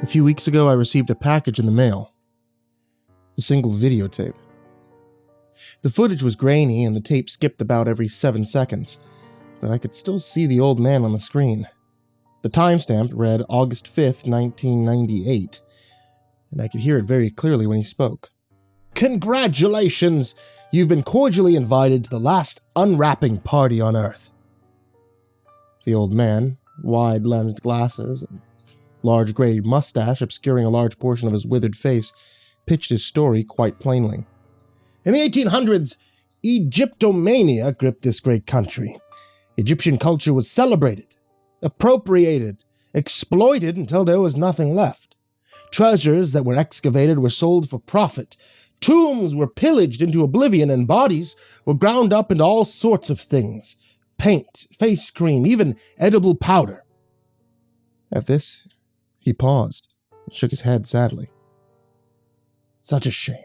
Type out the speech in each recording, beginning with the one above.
A few weeks ago, I received a package in the mail. A single videotape. The footage was grainy and the tape skipped about every 7 seconds, but I could still see the old man on the screen. The timestamp read August 5th, 1998, and I could hear it very clearly when he spoke. Congratulations! You've been cordially invited to the last unwrapping party on Earth. The old man, wide-lensed glasses, and large gray mustache obscuring a large portion of his withered face, pitched his story quite plainly. In the 1800s, Egyptomania gripped this great country. Egyptian culture was celebrated, appropriated, exploited until there was nothing left. Treasures that were excavated were sold for profit. Tombs were pillaged into oblivion, and bodies were ground up into all sorts of things. Paint, face cream, even edible powder. At this, he paused and shook his head sadly. Such a shame.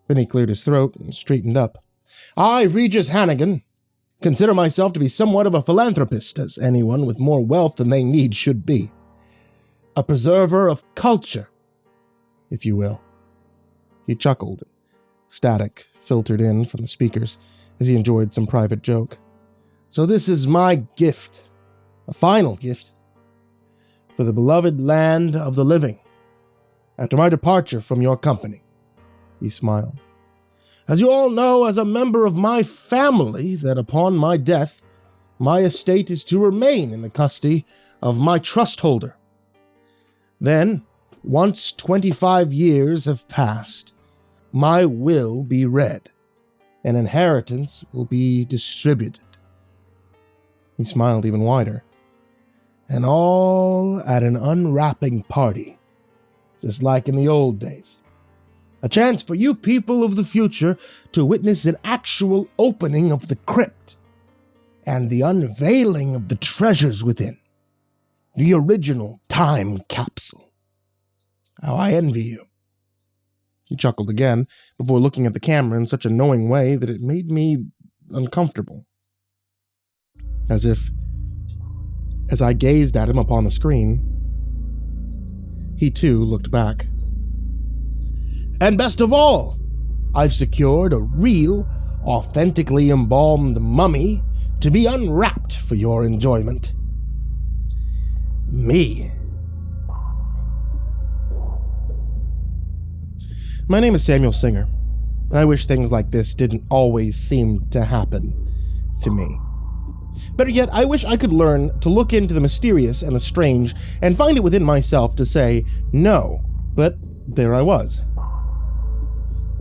Then he cleared his throat and straightened up. I, Regis Hannigan, consider myself to be somewhat of a philanthropist, as anyone with more wealth than they need should be. A preserver of culture, if you will. He chuckled. Static filtered in from the speakers as he enjoyed some private joke. So this is my gift, a final gift, for the beloved land of the living, after my departure from your company. He smiled. As you all know, as a member of my family, that upon my death, my estate is to remain in the custody of my trust holder. Then, once 25 years have passed, my will be read, and inheritance will be distributed. He smiled even wider. And all at an unwrapping party, just like in the old days. A chance for you people of the future to witness an actual opening of the crypt and the unveiling of the treasures within. The original time capsule. How I envy you. He chuckled again before looking at the camera in such a knowing way that it made me uncomfortable. As I gazed at him upon the screen, he too looked back. And best of all, I've secured a real, authentically embalmed mummy to be unwrapped for your enjoyment. Me. My name is Samuel Singer. I wish things like this didn't always seem to happen to me. Better yet, I wish I could learn to look into the mysterious and the strange and find it within myself to say no, but there I was.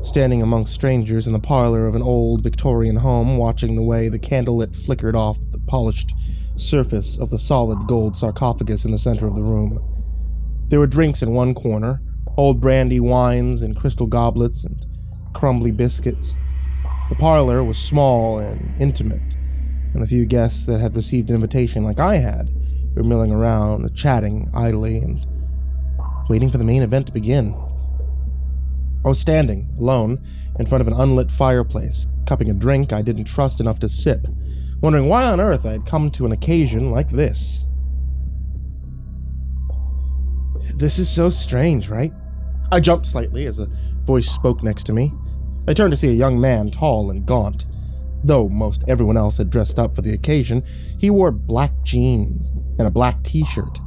Standing amongst strangers in the parlor of an old Victorian home, watching the way the candlelit flickered off the polished surface of the solid gold sarcophagus in the center of the room. There were drinks in one corner, old brandy wines in crystal goblets and crumbly biscuits. The parlor was small and intimate, and the few guests that had received an invitation like I had were milling around, chatting idly and waiting for the main event to begin. I was standing, alone, in front of an unlit fireplace, cupping a drink I didn't trust enough to sip, wondering why on earth I had come to an occasion like this. This is so strange, right? I jumped slightly as a voice spoke next to me. I turned to see a young man, tall and gaunt. Though most everyone else had dressed up for the occasion, he wore black jeans and a black t-shirt.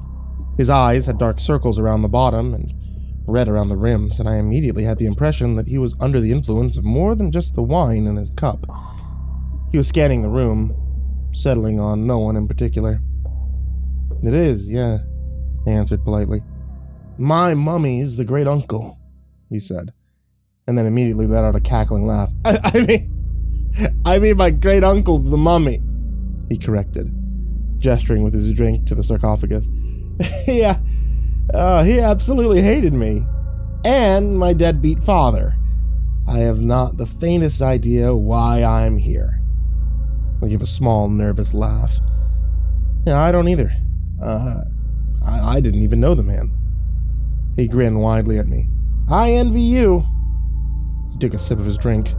His eyes had dark circles around the bottom and red around the rims, and I immediately had the impression that he was under the influence of more than just the wine in his cup. He was scanning the room, settling on no one in particular. It is, yeah, I answered politely. My mummy's the great uncle, he said, and then immediately let out a cackling laugh. I mean my great uncle's the mummy, he corrected, gesturing with his drink to the sarcophagus. Yeah. He absolutely hated me. And my deadbeat father. I have not the faintest idea why I'm here. I give a small, nervous laugh. Yeah, I don't either. I didn't even know the man. He grinned widely at me. I envy you. He took a sip of his drink.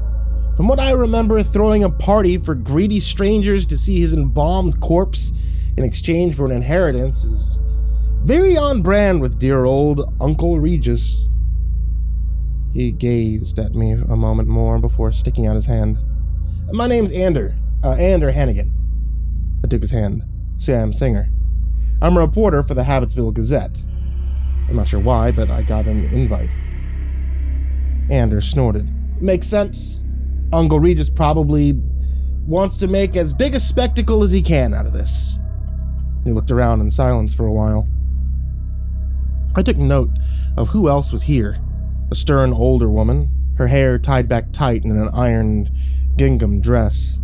From what I remember, throwing a party for greedy strangers to see his embalmed corpse in exchange for an inheritance is Very on brand with dear old Uncle Regis. He gazed at me a moment more before sticking out his hand. My name's Ander Hannigan. I took his hand. Sam Singer. I'm a reporter for the Habitsville Gazette. I'm not sure why, but I got an invite. Ander snorted. Makes sense. Uncle Regis probably wants to make as big a spectacle as he can out of this. He looked around in silence for a while. I took note of who else was here. A stern older woman, her hair tied back tight in an ironed gingham dress.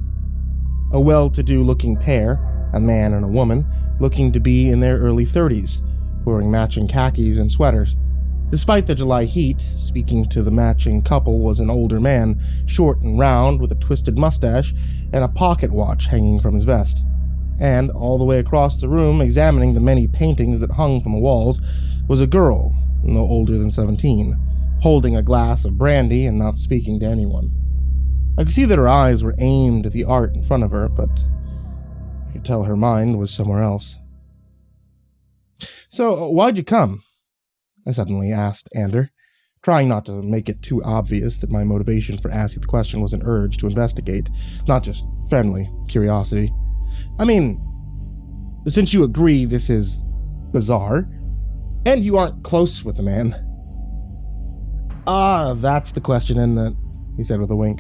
A well-to-do looking pair, a man and a woman, looking to be in their early 30s, wearing matching khakis and sweaters. Despite the July heat, speaking to the matching couple was an older man, short and round with a twisted mustache and a pocket watch hanging from his vest. And all the way across the room, examining the many paintings that hung from the walls, was a girl, no older than 17, holding a glass of brandy and not speaking to anyone. I could see that her eyes were aimed at the art in front of her, but I could tell her mind was somewhere else. So, why'd you come? I suddenly asked Ander, trying not to make it too obvious that my motivation for asking the question was an urge to investigate, not just friendly curiosity. I mean, since you agree this is bizarre, and you aren't close with the man. Ah, that's the question, isn't it? He said with a wink.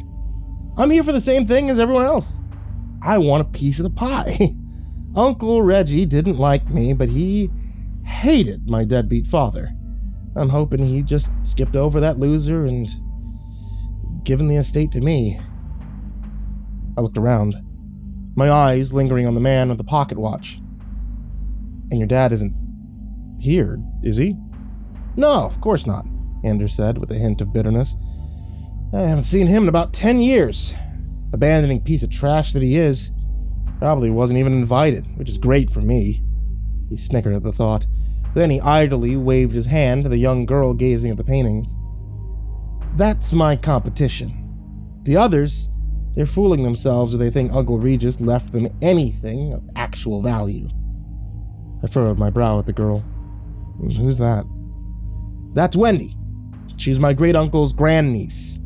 I'm here for the same thing as everyone else. I want a piece of the pie. Uncle Reggie didn't like me, but he hated my deadbeat father. I'm hoping he just skipped over that loser and given the estate to me. I looked around, my eyes lingering on the man with the pocket watch. And your dad isn't here, is he? No, of course not, Ander said with a hint of bitterness. I haven't seen him in about 10 years. Abandoning piece of trash that he is. Probably wasn't even invited, which is great for me. He snickered at the thought. Then he idly waved his hand to the young girl gazing at the paintings. That's my competition. The others, they're fooling themselves if they think Uncle Regis left them anything of actual value. I furrowed my brow at the girl. Who's that? That's Wendy. She's my great-uncle's grandniece.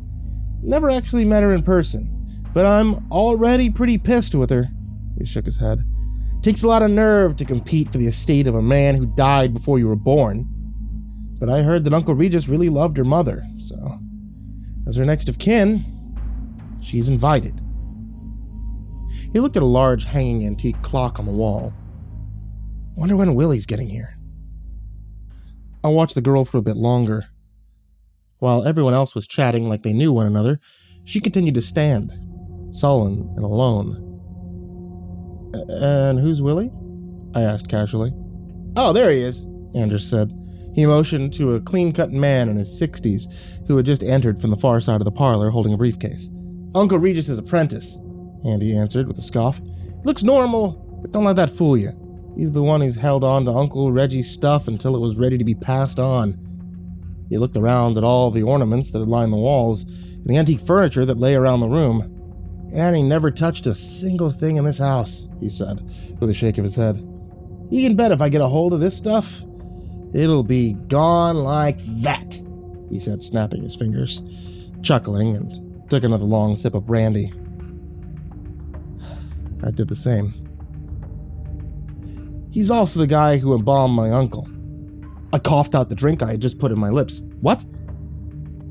Never actually met her in person, but I'm already pretty pissed with her. He shook his head. Takes a lot of nerve to compete for the estate of a man who died before you were born. But I heard that Uncle Regis really loved her mother, so as her next of kin, she's invited. He looked at a large hanging antique clock on the wall. Wonder when Willie's getting here. I watched the girl for a bit longer. While everyone else was chatting like they knew one another, she continued to stand, sullen and alone. And who's Willie? I asked casually. Oh, there he is, Anders said. He motioned to a clean-cut man in his 60s who had just entered from the far side of the parlor holding a briefcase. Uncle Regis's apprentice, Andy answered with a scoff. Looks normal, but don't let that fool you. He's the one who's held on to Uncle Reggie's stuff until it was ready to be passed on. He looked around at all the ornaments that had lined the walls and the antique furniture that lay around the room. And he never touched a single thing in this house, he said, with a shake of his head. You can bet if I get a hold of this stuff, it'll be gone like that, he said, snapping his fingers, chuckling, and took another long sip of brandy. I did the same. He's also the guy who embalmed my uncle. I coughed out the drink I had just put in my lips. What?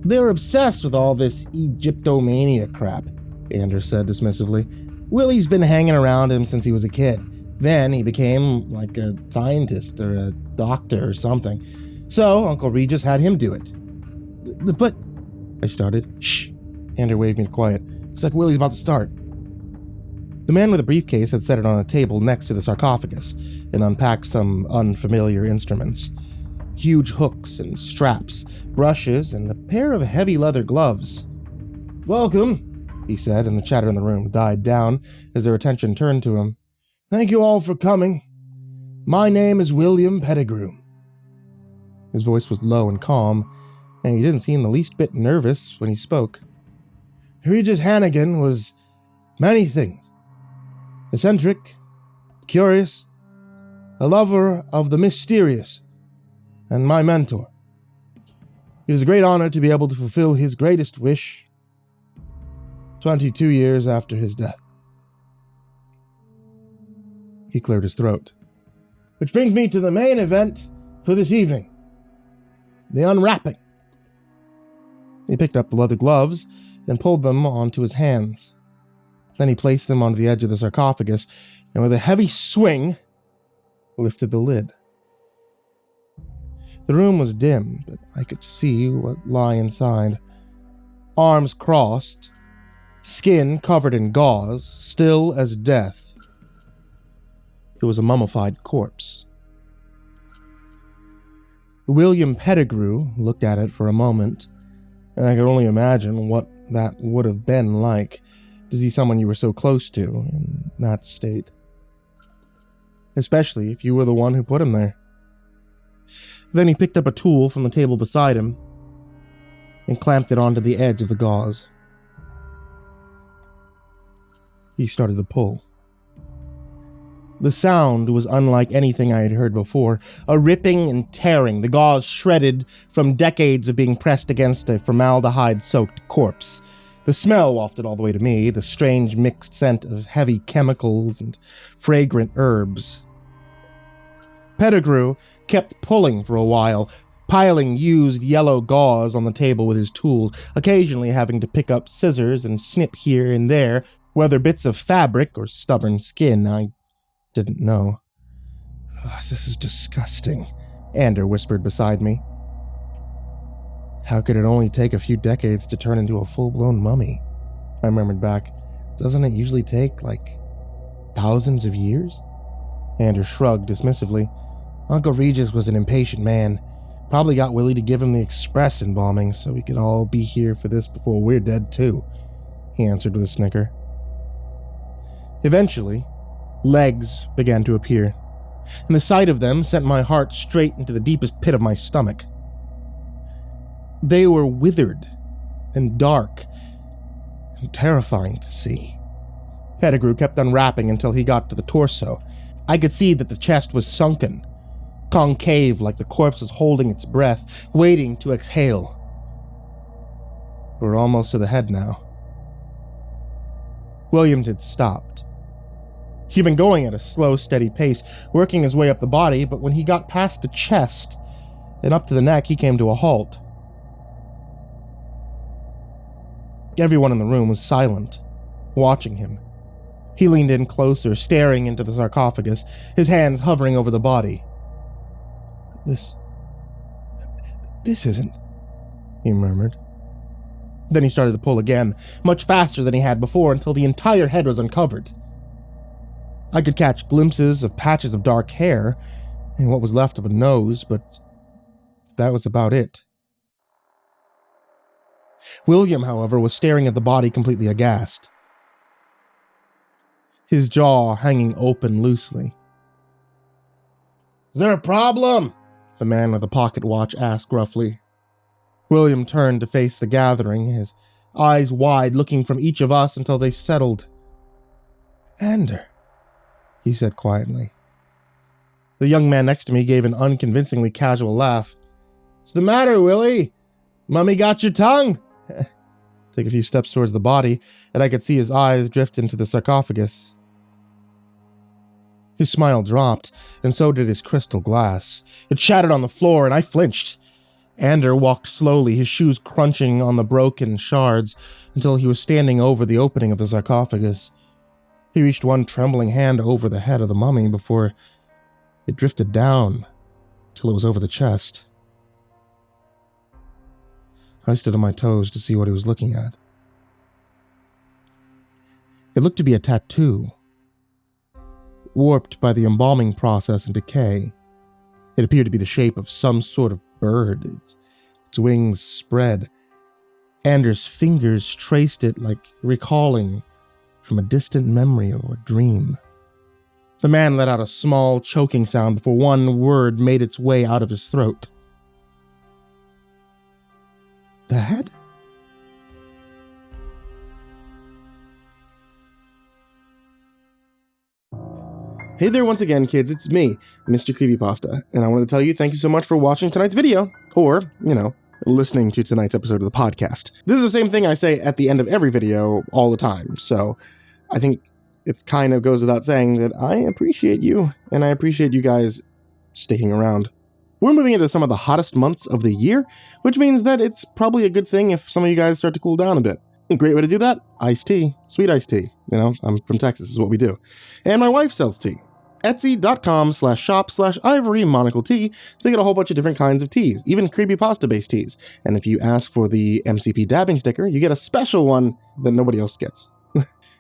They're obsessed with all this Egyptomania crap, Anders said dismissively. Willie's been hanging around him since he was a kid. Then he became like a scientist or a doctor or something. So Uncle Regis had him do it. But, I started. Shh. Ander waved me to quiet. Looks like Willie's about to start. The man with the briefcase had set it on a table next to the sarcophagus and unpacked some unfamiliar instruments. Huge hooks and straps, brushes, and a pair of heavy leather gloves. Welcome, he said, and the chatter in the room died down as their attention turned to him. Thank you all for coming. My name is William Pettigrew. His voice was low and calm, and he didn't seem the least bit nervous when he spoke. Regis Hannigan was many things. Eccentric, curious, a lover of the mysterious, and my mentor. It is a great honor to be able to fulfill his greatest wish 22 years after his death. He cleared his throat. Which brings me to the main event for this evening. The unwrapping. He picked up the leather gloves and pulled them onto his hands. Then he placed them onto the edge of the sarcophagus and with a heavy swing, lifted the lid. The room was dim, but I could see what lay inside. Arms crossed, skin covered in gauze, still as death. It was a mummified corpse. William Pettigrew looked at it for a moment, and I could only imagine what that would have been like to see someone you were so close to in that state. Especially if you were the one who put him there. Then he picked up a tool from the table beside him and clamped it onto the edge of the gauze. He started to pull. The sound was unlike anything I had heard before, a ripping and tearing, the gauze shredded from decades of being pressed against a formaldehyde-soaked corpse. The smell wafted all the way to me, the strange mixed scent of heavy chemicals and fragrant herbs. Pettigrew kept pulling for a while, piling used yellow gauze on the table with his tools, occasionally having to pick up scissors and snip here and there, whether bits of fabric or stubborn skin, I didn't know. This is disgusting, Ander whispered beside me. How could it only take a few decades to turn into a full-blown mummy? I murmured back. Doesn't it usually take, thousands of years? Ander shrugged dismissively. Uncle Regis was an impatient man. Probably got Willie to give him the express embalming so we could all be here for this before we're dead too, he answered with a snicker. Eventually, legs began to appear, and the sight of them sent my heart straight into the deepest pit of my stomach. They were withered and dark and terrifying to see. Pettigrew kept unwrapping until he got to the torso. I could see that the chest was sunken, concave like the corpse was holding its breath, waiting to exhale. We're almost to the head now. William had stopped. He'd been going at a slow, steady pace, working his way up the body, but when he got past the chest and up to the neck, he came to a halt. Everyone in the room was silent, watching him. He leaned in closer, staring into the sarcophagus, his hands hovering over the body. This isn't, he murmured. Then he started to pull again, much faster than he had before, until the entire head was uncovered. I could catch glimpses of patches of dark hair and what was left of a nose, but that was about it. William, however, was staring at the body completely aghast, his jaw hanging open loosely. Is there a problem? The man with the pocket watch asked gruffly. William turned to face the gathering, his eyes wide, looking from each of us until they settled. Ander, he said quietly. The young man next to me gave an unconvincingly casual laugh. What's the matter, Willie? Mummy got your tongue? Took a few steps towards the body, and I could see his eyes drift into the sarcophagus. His smile dropped, and so did his crystal glass. It shattered on the floor, and I flinched. Ander walked slowly, his shoes crunching on the broken shards, until he was standing over the opening of the sarcophagus. He reached one trembling hand over the head of the mummy before it drifted down till it was over the chest. I stood on my toes to see what he was looking at. It looked to be a tattoo, warped by the embalming process and decay. It appeared to be the shape of some sort of bird, its wings spread. Ander's fingers traced it like recalling from a distant memory or dream. The man let out a small, choking sound before one word made its way out of his throat. The head? Hey there once again, kids, it's me, MrCreepyPasta, and I wanted to tell you thank you so much for watching tonight's video, or, listening to tonight's episode of the podcast. This is the same thing I say at the end of every video all the time, so I think it kind of goes without saying that I appreciate you, and I appreciate you guys sticking around. We're moving into some of the hottest months of the year, which means that it's probably a good thing if some of you guys start to cool down a bit. A great way to do that, iced tea, sweet iced tea. I'm from Texas, is what we do. And my wife sells tea. Etsy.com/shop/ivory-monocle-tea. They get a whole bunch of different kinds of teas, even creepypasta-based teas. And if you ask for the MCP dabbing sticker, you get a special one that nobody else gets.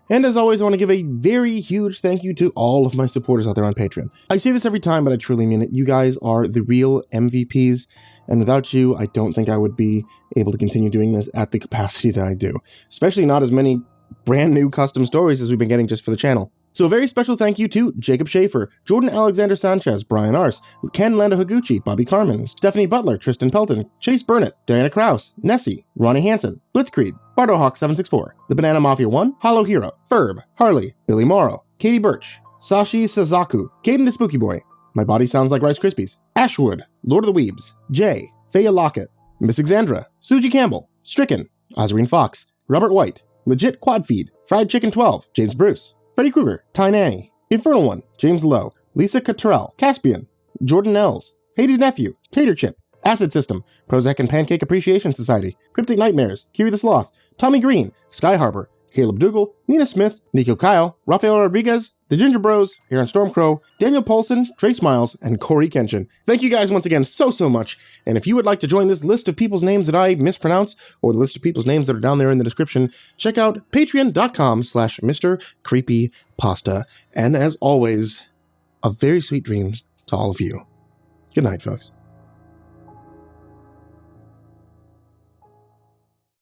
And as always, I want to give a very huge thank you to all of my supporters out there on Patreon. I say this every time, but I truly mean it. You guys are the real MVPs, and without you, I don't think I would be able to continue doing this at the capacity that I do. Especially not as many brand new custom stories as we've been getting just for the channel. So a very special thank you to Jacob Shaffer, Jordan Alexander Sanchez, Bryon Arce, Ken Lando Higuchi, Bobby Karman, Stephanie Butler, Tristain Pelton, Chase Burnett, Diana Kraus, Nessie, Ronny Hansson, Blitzscreed, BardoHawk764, TheBananaMafia 1, Hollow Hero, Ferb, Harley, Billy Morrow, Katie Birch, Sashi Sazaku, Kayden the Spooky Boy, My Body Sounds Like Rice Krispies, Ashwood, Lord of the Weebs, Jay, Faya Lockett, Miss Exandra, Suji Campbell, Stricken, Ozreen Fox, Robert White, Legit Quad Feed, Fried Chicken 12, James Bruce, Freddy Krueger, Ty Nanny, Infernal One, James Lowe, Lisa Cottrell, Caspian, Jordan Ells, Hades' Nephew, Tater Chip, Acid System, Prozac and Pancake Appreciation Society, Cryptic Nightmares, Kiri the Sloth, Tommy Green, Sky Harbor, Caleb Dougal, Nina Smith, Nico Kyle, Rafael Rodriguez, The Ginger Bros, Aaron Stormcrow, Daniel Paulson, Trace Miles, and Corey Kenshin. Thank you guys once again so much, and if you would like to join this list of people's names that I mispronounce, or the list of people's names that are down there in the description, check out patreon.com/MrCreepyPasta, and as always, a very sweet dreams to all of you. Good night, folks.